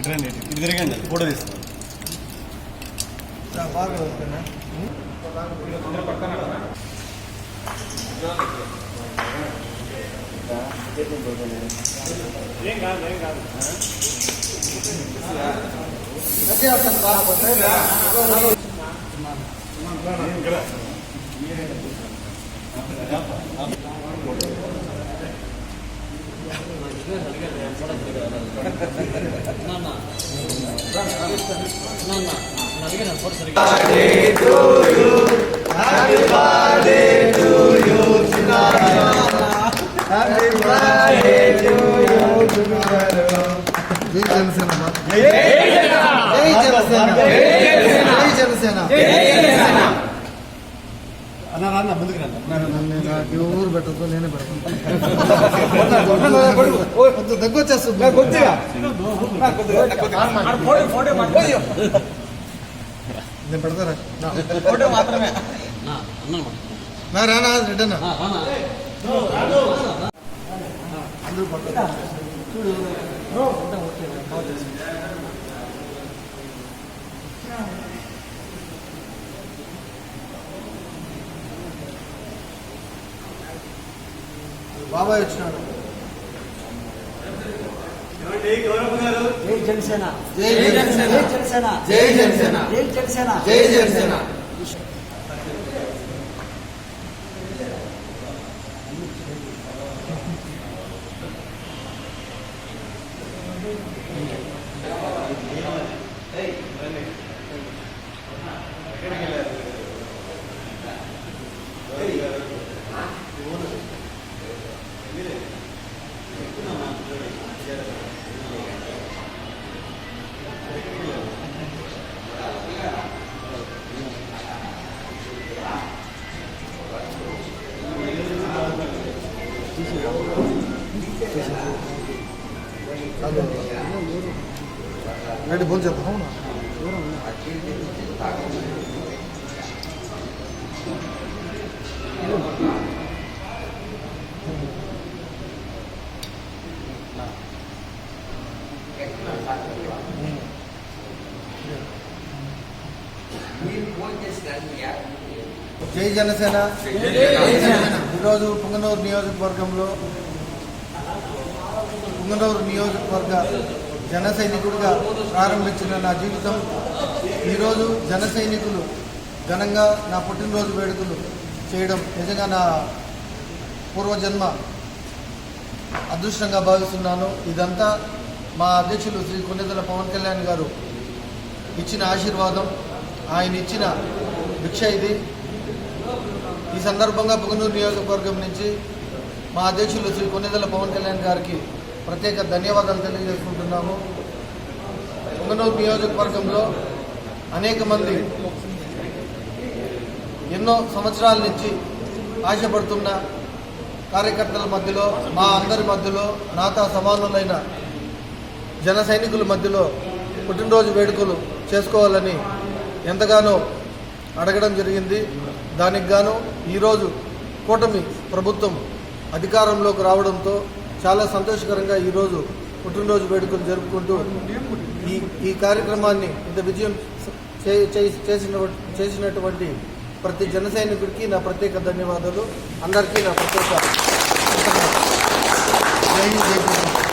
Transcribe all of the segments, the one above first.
ఇది తిరగండి ఫోటో తీస్తాను బాగా వస్తున్నా ఏం కాదు అదే అసలు బాగా అన్న ముందుకు రండి ఊరు పెట్టదు నేనే పెడతాను దగ్గు వచ్చేస్తుంది నేను పెడతారా ఫోటో మాత్రమే రానా రిటర్న్ అందరూ పడతారు బాబాయ్ వచ్చినాడు. జై జనసేన జై జనసేన జై జనసేన జై జనసేన జై జనసేన జై జనసేన రెడ్డి బోల్ చెప్తా అవునా జై జనసేన ఈరోజు పుంగనూరు నియోజకవర్గంలో పుంగనూరు నియోజకవర్గ జన సైనికుడిగా ప్రారంభించిన నా జీవితం ఈరోజు జన సైనికులు ఘనంగా నా పుట్టినరోజు వేడుకలు చేయడం నిజంగా నా పూర్వజన్మ అదృష్టంగా భావిస్తున్నాను. ఇదంతా మా అధ్యక్షులు శ్రీ కొన్నిదెల పవన్ కళ్యాణ్ గారు ఇచ్చిన ఆశీర్వాదం, ఆయన ఇచ్చిన భిక్ష ఇది. ఈ సందర్భంగా పుంగనూరు నియోజకవర్గం నుంచి మా అధ్యక్షులు శ్రీ కొన్నిదెల పవన్ కళ్యాణ్ గారికి ప్రత్యేక ధన్యవాదాలు తెలియజేసుకుంటున్నాము. పుంగనూరు నియోజకవర్గంలో అనేక మంది ఎన్నో సంవత్సరాల నుంచి ఆశపడుతున్న కార్యకర్తల మధ్యలో, మా అందరి మధ్యలో, నాతో సమానులైన జన సైనికుల మధ్యలో పుట్టినరోజు వేడుకలు చేసుకోవాలని ఎంతగానో అడగడం జరిగింది. దానికి గాను ఈరోజు కూటమి ప్రభుత్వం అధికారంలోకి రావడంతో చాలా సంతోషకరంగా ఈరోజు పుట్టినరోజు వేడుకలు జరుపుకుంటూ ఈ కార్యక్రమాన్ని ఇంత విజయం చేసినటువంటి ప్రతి జన సైనికుడికి నా ప్రత్యేక ధన్యవాదాలు. అందరికీ నా ప్రత్యేక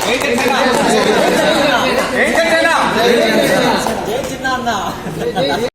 జై జనసేన